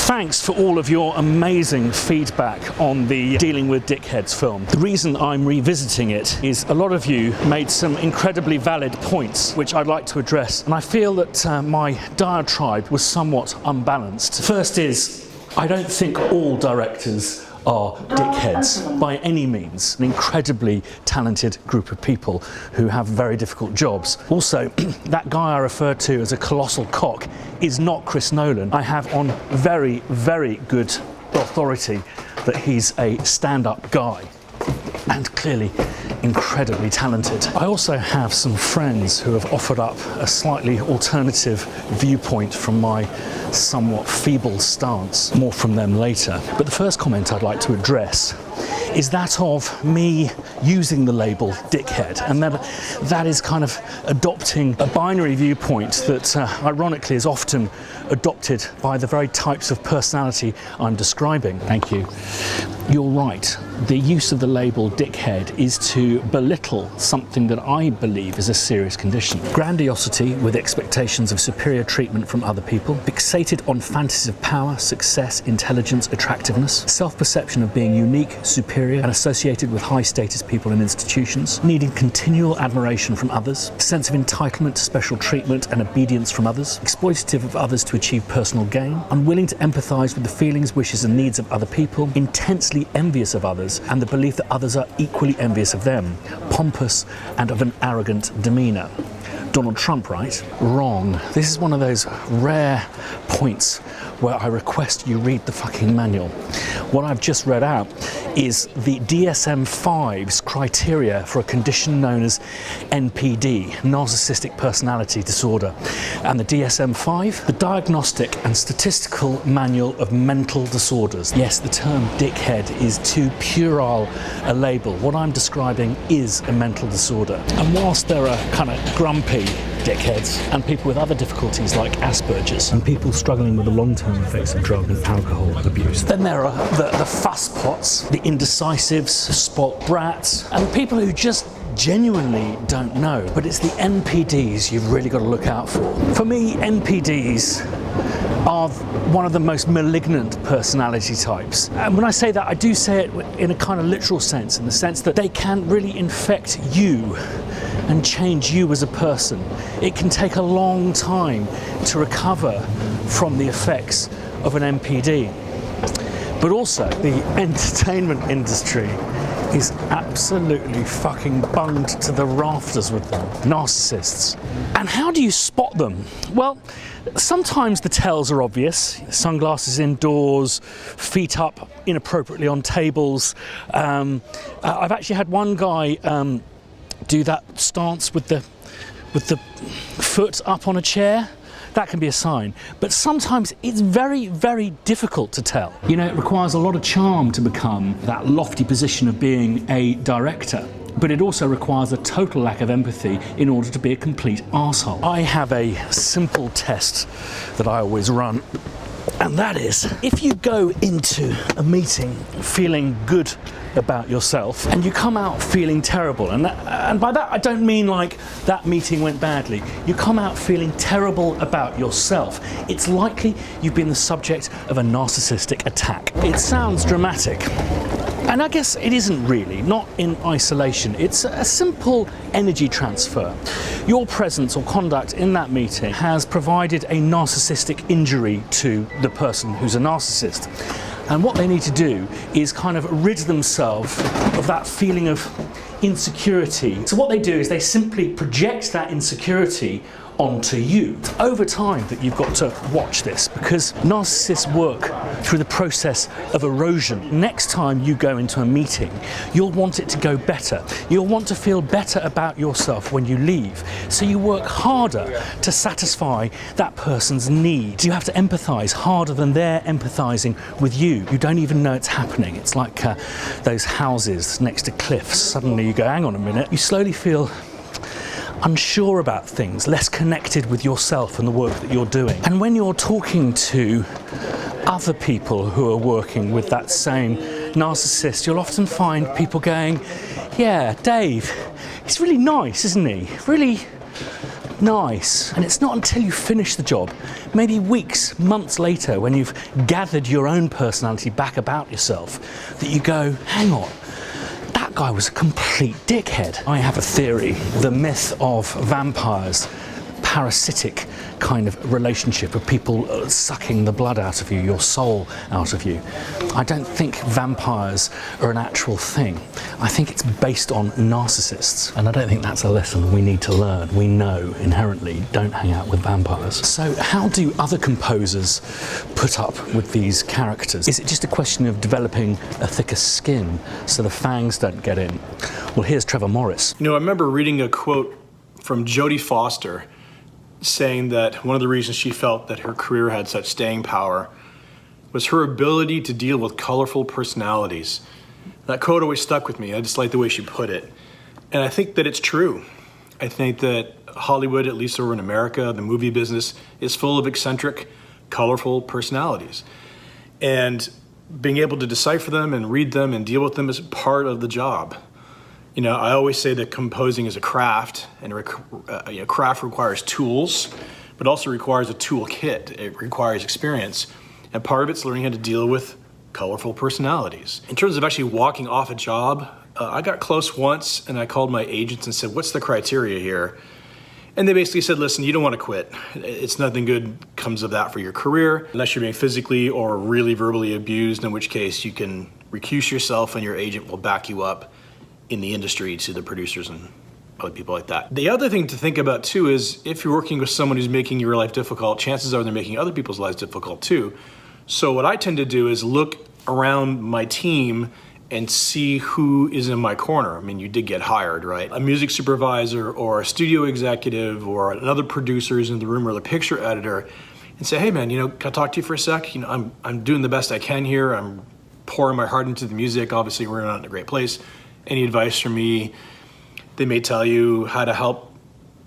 Thanks for all of your amazing feedback on the Dealing with Dickheads film. The reason I'm revisiting it is a lot of you made some incredibly valid points which I'd like to address, and I feel that my diatribe was somewhat unbalanced. First is, I don't think all directors are dickheads by any means. An incredibly talented group of people who have very difficult jobs. Also, that guy I referred to as a colossal cock is not Chris Nolan. I have on very, very good authority that he's a stand-up guy and clearly incredibly talented. I also have some friends who have offered up a slightly alternative viewpoint from my somewhat feeble stance. More from them later. But the first comment I'd like to address is that of me using the label dickhead, and that is kind of adopting a binary viewpoint that ironically is often adopted by the very types of personality I'm describing. Thank you. You're right. The use of the label dickhead is to belittle something that I believe is a serious condition. Grandiosity with expectations of superior treatment from other people, fixated on fantasies of power, success, intelligence, attractiveness, self-perception of being unique, superior, and associated with high-status people and institutions, needing continual admiration from others, sense of entitlement to special treatment and obedience from others, exploitative of others to achieve personal gain, unwilling to empathise with the feelings, wishes and needs of other people, intensely envious of others, and the belief that others are equally envious of them, pompous and of an arrogant demeanour. Donald Trump, right? Wrong. This is one of those rare points where I request you read the fucking manual. What I've just read out is the DSM-5's criteria for a condition known as NPD, Narcissistic Personality Disorder. And the DSM-5, the Diagnostic and Statistical Manual of Mental Disorders. Yes, the term dickhead is too puerile a label. What I'm describing is a mental disorder. And whilst there are kind of grumpy dickheads and people with other difficulties like Asperger's and people struggling with the long-term effects of drug and alcohol abuse, then there are the fusspots, the indecisives, spoilt brats, and people who just genuinely don't know. But it's the NPDs you've really got to look out for. For me, NPDs are one of the most malignant personality types. And when I say that, I do say it in a kind of literal sense, in the sense that they can really infect you and change you as a person. It can take a long time to recover from the effects of an NPD. But also, the entertainment industry is absolutely fucking bunged to the rafters with them. Narcissists. And how do you spot them? Well, sometimes the tells are obvious. Sunglasses indoors, feet up inappropriately on tables. I've actually had one guy do that stance with the foot up on a chair. That can be a sign, but sometimes it's very, very difficult to tell. You know, it requires a lot of charm to become that lofty position of being a director, but it also requires a total lack of empathy in order to be a complete arsehole. I have a simple test that I always run, and that is, if you go into a meeting feeling good about yourself and you come out feeling terrible, and by that I don't mean like that meeting went badly, you come out feeling terrible about yourself, it's likely you've been the subject of a narcissistic attack. It sounds dramatic, and I guess it isn't really, not in isolation. It's a simple energy transfer. Your presence or conduct in that meeting has provided a narcissistic injury to the person who's a narcissist. And what they need to do is kind of rid themselves of that feeling of insecurity. So what they do is they simply project that insecurity onto you. It's over time that you've got to watch this, because narcissists work through the process of erosion. Next time you go into a meeting, you'll want it to go better. You'll want to feel better about yourself when you leave. So you work harder to satisfy that person's needs. You have to empathize harder than they're empathizing with you. You don't even know it's happening. It's like those houses next to cliffs. Suddenly you go, hang on a minute. You slowly feel unsure about things, less connected with yourself and the work that you're doing. And when you're talking to other people who are working with that same narcissist, you'll often find people going, yeah, Dave, he's really nice, isn't he? Really nice. And it's not until you finish the job, maybe weeks, months later, when you've gathered your own personality back about yourself, that you go, hang on, that guy was a complete dickhead. I have a theory, the myth of vampires, parasitic kind of relationship of people sucking the blood out of you, your soul out of you. I don't think vampires are an actual thing. I think it's based on narcissists, and I don't think that's a lesson we need to learn. We know inherently, don't hang out with vampires. So how do other composers put up with these characters? Is it just a question of developing a thicker skin so the fangs don't get in? Well, here's Trevor Morris. You know, I remember reading a quote from Jodie Foster saying that one of the reasons she felt that her career had such staying power was her ability to deal with colorful personalities. That quote always stuck with me. I just like the way she put it. And I think that it's true. I think that Hollywood, at least over in America, the movie business, is full of eccentric, colorful personalities. And being able to decipher them and read them and deal with them is part of the job. You know, I always say that composing is a craft, and craft requires tools, but also requires a toolkit. It requires experience, and part of it's learning how to deal with colorful personalities. In terms of actually walking off a job, I got close once, and I called my agents and said, what's the criteria here? And they basically said, listen, you don't want to quit. It's nothing good comes of that for your career, unless you're being physically or really verbally abused, in which case you can recuse yourself and your agent will back you up in the industry to the producers and other people like that. The other thing to think about too is if you're working with someone who's making your life difficult, chances are they're making other people's lives difficult too. So what I tend to do is look around my team and see who is in my corner. I mean, you did get hired, right? A music supervisor or a studio executive or another producer who's in the room or the picture editor, and say, hey man, you know, can I talk to you for a sec? You know, I'm doing the best I can here. I'm pouring my heart into the music. Obviously, we're not in a great place. Any advice from me? They may tell you how to help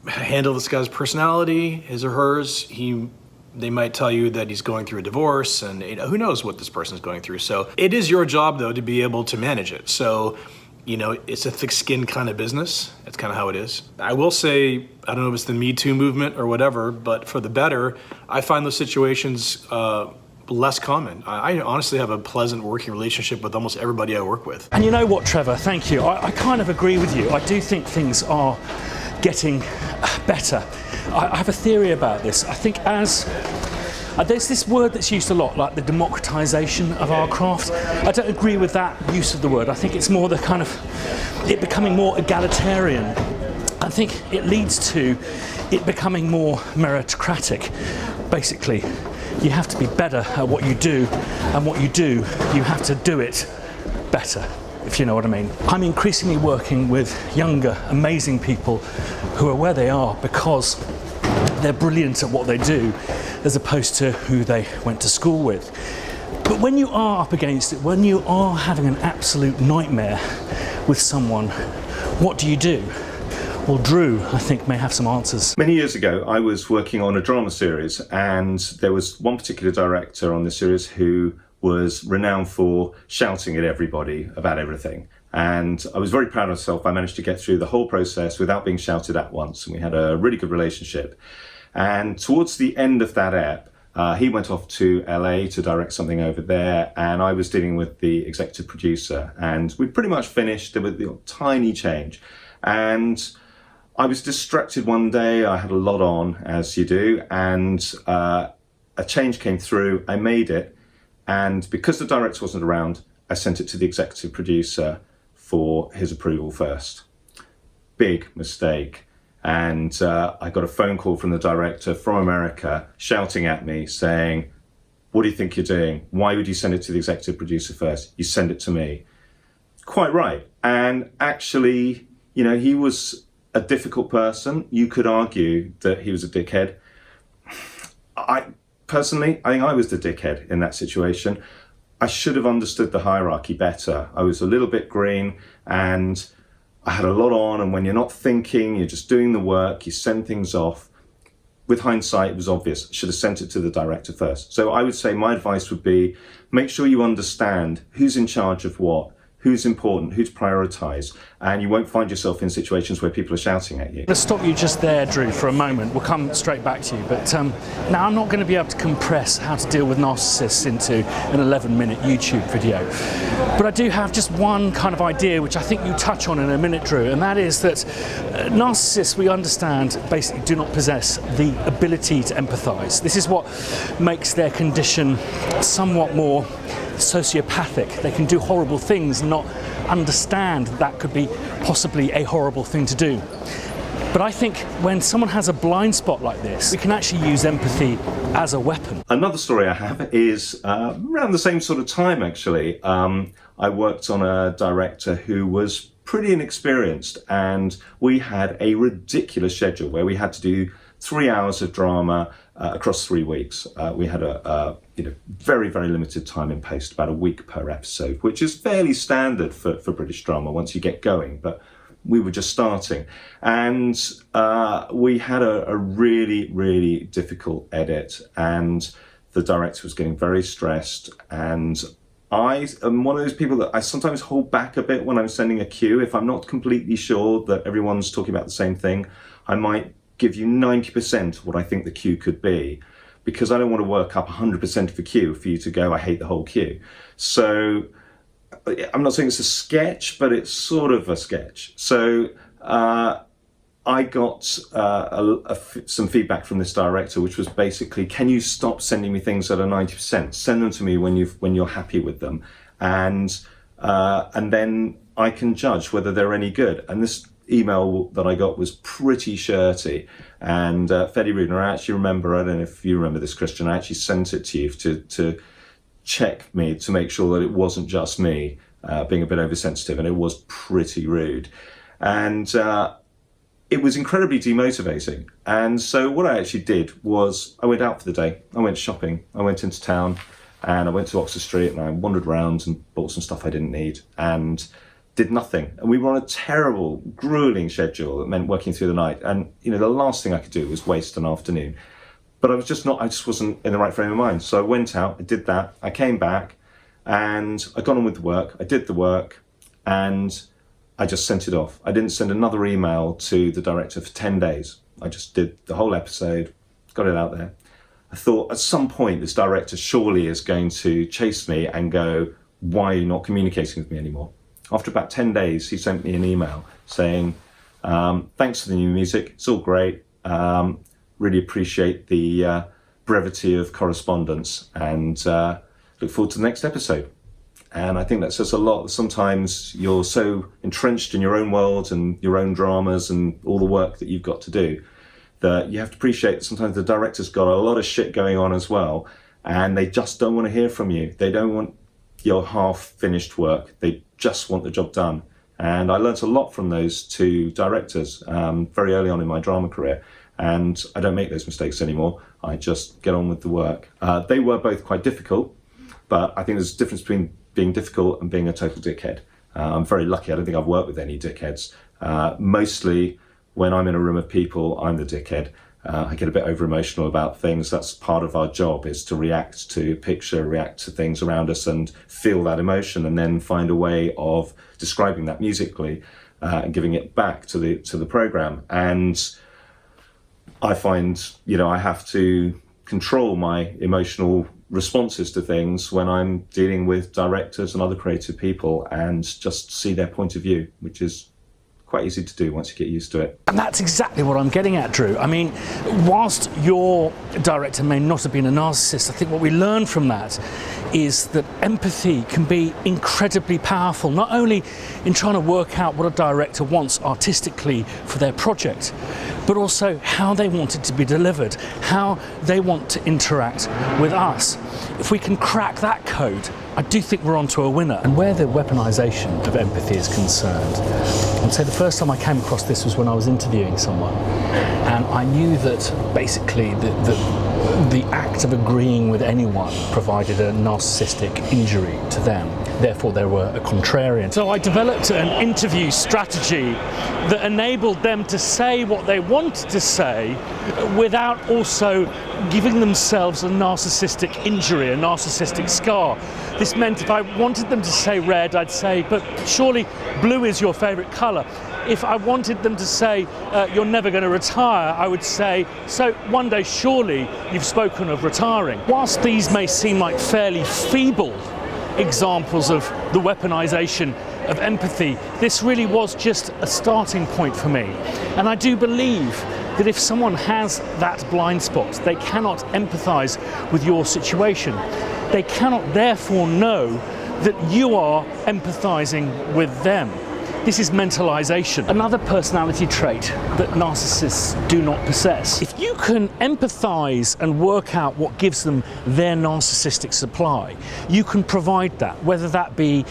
handle this guy's personality, his or hers. They might tell you that he's going through a divorce, and you know, who knows what this person is going through. So it is your job, though, to be able to manage it. So, you know, it's a thick-skinned kind of business. That's kind of how it is. I will say, I don't know if it's the Me Too movement or whatever, but for the better, I find those situations less common. I honestly have a pleasant working relationship with almost everybody I work with. And you know what, Trevor, thank you. I kind of agree with you. I do think things are getting better. I have a theory about this. I think there's this word that's used a lot, like the democratization of our craft. I don't agree with that use of the word. I think it's more the kind of it becoming more egalitarian. I think it leads to it becoming more meritocratic. Basically, you have to be better at what you do, and what you do, you have to do it better, if you know what I mean. I'm increasingly working with younger, amazing people who are where they are because they're brilliant at what they do, as opposed to who they went to school with. But when you are up against it, when you are having an absolute nightmare with someone, what do? Well, Drew, I think, may have some answers. Many years ago, I was working on a drama series, and there was one particular director on the series who was renowned for shouting at everybody about everything. And I was very proud of myself. I managed to get through the whole process without being shouted at once, and we had a really good relationship. And towards the end of that ep, he went off to LA to direct something over there, and I was dealing with the executive producer. And we pretty much finished. There was a tiny change. And I was distracted one day. I had a lot on, as you do, and a change came through. I made it, and because the director wasn't around, I sent it to the executive producer for his approval first. Big mistake. And I got a phone call from the director from America shouting at me saying, what do you think you're doing? Why would you send it to the executive producer first? You send it to me. Quite right. And actually, you know, he was a difficult person. You could argue that he was a dickhead. Personally, I think I was the dickhead in that situation. I should have understood the hierarchy better. I was a little bit green and I had a lot on, and when you're not thinking, you're just doing the work, you send things off. With hindsight, it was obvious. I should have sent it to the director first. So I would say my advice would be, make sure you understand who's in charge of what, who's important, who to prioritise, and you won't find yourself in situations where people are shouting at you. Let's stop you just there, Drew, for a moment. We'll come straight back to you. But now I'm not going to be able to compress how to deal with narcissists into an 11-minute YouTube video. But I do have just one kind of idea, which I think you touch on in a minute, Drew, and that is that narcissists, we understand, basically do not possess the ability to empathise. This is what makes their condition somewhat more sociopathic. They can do horrible things and not understand that could be possibly a horrible thing to do. But I think when someone has a blind spot like this, we can actually use empathy as a weapon. Another story I have is around the same sort of time, actually. I worked on a director who was pretty inexperienced, and we had a ridiculous schedule where we had to do 3 hours of drama across 3 weeks. We had a very, very limited time in post, about a week per episode, which is fairly standard for British drama once you get going, but we were just starting. And we had a really, really difficult edit, and the director was getting very stressed, and I am one of those people that I sometimes hold back a bit when I'm sending a cue. If I'm not completely sure that everyone's talking about the same thing, I might give you 90% of what I think the cue could be, because I don't want to work up 100% of the cue for you to go, I hate the whole cue. So I'm not saying it's a sketch, but it's sort of a sketch. So I got some feedback from this director, which was basically, can you stop sending me things that are 90%? Send them to me when you're happy with them, and then I can judge whether they're any good. And this email that I got was pretty shirty and fairly rude. And I actually remember, I don't know if you remember this, Christian, I actually sent it to you to check me to make sure that it wasn't just me being a bit oversensitive, and it was pretty rude. And it was incredibly demotivating. And so what I actually did was I went out for the day. I went shopping. I went into town and I went to Oxford Street and I wandered around and bought some stuff I didn't need and did nothing. And we were on a terrible, grueling schedule that meant working through the night. And, the last thing I could do was waste an afternoon. But I just wasn't in the right frame of mind. So I went out, I did that, I came back and I got on with the work. I did the work and I just sent it off. I didn't send another email to the director for 10 days. I just did the whole episode, got it out there. I thought at some point this director surely is going to chase me and go, why are you not communicating with me anymore? After about 10 days, he sent me an email saying, thanks for the new music, it's all great. Really appreciate the brevity of correspondence and look forward to the next episode. And I think that says a lot. Sometimes you're so entrenched in your own world and your own dramas and all the work that you've got to do that you have to appreciate that sometimes the director's got a lot of shit going on as well, and they just don't want to hear from you. They don't want your half-finished work. They just want the job done. And I learnt a lot from those two directors very early on in my drama career. And I don't make those mistakes anymore. I just get on with the work. They were both quite difficult, but I think there's a difference between being difficult and being a total dickhead. I'm very lucky. I don't think I've worked with any dickheads. Mostly when I'm in a room of people, I'm the dickhead. I get a bit over emotional about things. That's part of our job, is to react to picture, react to things around us and feel that emotion and then find a way of describing that musically and giving it back to the program. And I find, I have to control my emotional responses to things when I'm dealing with directors and other creative people and just see their point of view, which is quite easy to do once you get used to it. And that's exactly what I'm getting at, Drew. I mean, whilst your director may not have been a narcissist, I think what we learn from that is that empathy can be incredibly powerful, not only in trying to work out what a director wants artistically for their project, but also how they want it to be delivered, how they want to interact with us. If we can crack that code, I do think we're onto a winner. And where the weaponization of empathy is concerned, I'd say the first time I came across this was when I was interviewing someone, and I knew that basically the the act of agreeing with anyone provided a narcissistic injury to them. Therefore, they were a contrarian. So I developed an interview strategy that enabled them to say what they wanted to say without also giving themselves a narcissistic injury, a narcissistic scar. This meant if I wanted them to say red, I'd say, but surely blue is your favourite colour. If I wanted them to say, you're never going to retire, I would say, so one day surely you've spoken of retiring. Whilst these may seem like fairly feeble examples of the weaponization of empathy, this really was just a starting point for me. And I do believe that if someone has that blind spot, they cannot empathize with your situation. They cannot therefore know that you are empathizing with them. This is mentalization, another personality trait that narcissists do not possess. If you can empathize and work out what gives them their narcissistic supply, you can provide that, whether that be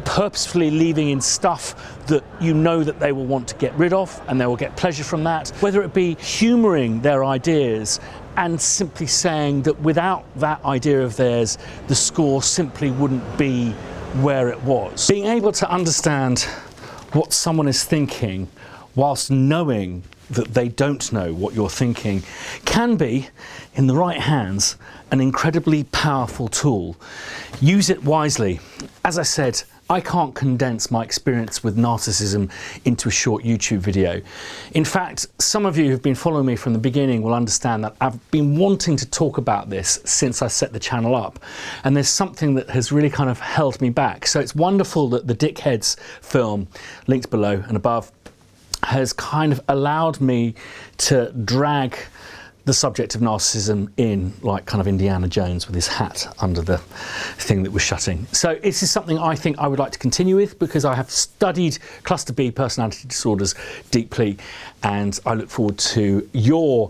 purposefully leaving in stuff that you know that they will want to get rid of and they will get pleasure from that, whether it be humoring their ideas and simply saying that without that idea of theirs, the score simply wouldn't be where it was. Being able to understand what someone is thinking whilst knowing that they don't know what you're thinking can be, in the right hands, an incredibly powerful tool. Use it wisely. As I said, I can't condense my experience with narcissism into a short YouTube video. In fact, some of you who've been following me from the beginning will understand that I've been wanting to talk about this since I set the channel up, and there's something that has really kind of held me back. So it's wonderful that the Dickheads film, linked below and above, has kind of allowed me to drag the subject of narcissism in, like kind of Indiana Jones with his hat under the thing that was shutting. So this is something I think I would like to continue with because I have studied cluster B personality disorders deeply, and I look forward to your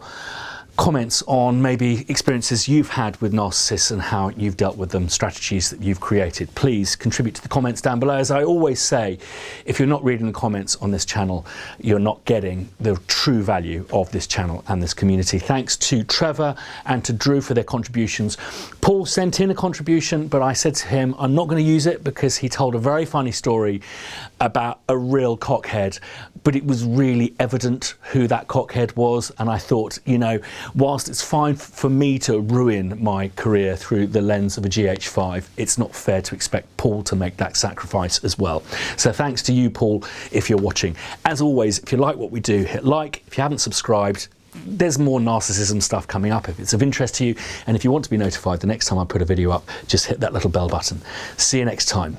comments on maybe experiences you've had with narcissists and how you've dealt with them, strategies that you've created. Please contribute to the comments down below. As I always say, if you're not reading the comments on this channel, you're not getting the true value of this channel and this community. Thanks to Trevor and to Drew for their contributions. Paul sent in a contribution, but I said to him, I'm not going to use it because he told a very funny story about a real cockhead, but it was really evident who that cockhead was. And I thought, you know, whilst it's fine for me to ruin my career through the lens of a GH5, it's not fair to expect Paul to make that sacrifice as well. So thanks to you, Paul, if you're watching. As always, if you like what we do, hit like. If you haven't subscribed, there's more narcissism stuff coming up if it's of interest to you. And if you want to be notified the next time I put a video up, just hit that little bell button. See you next time.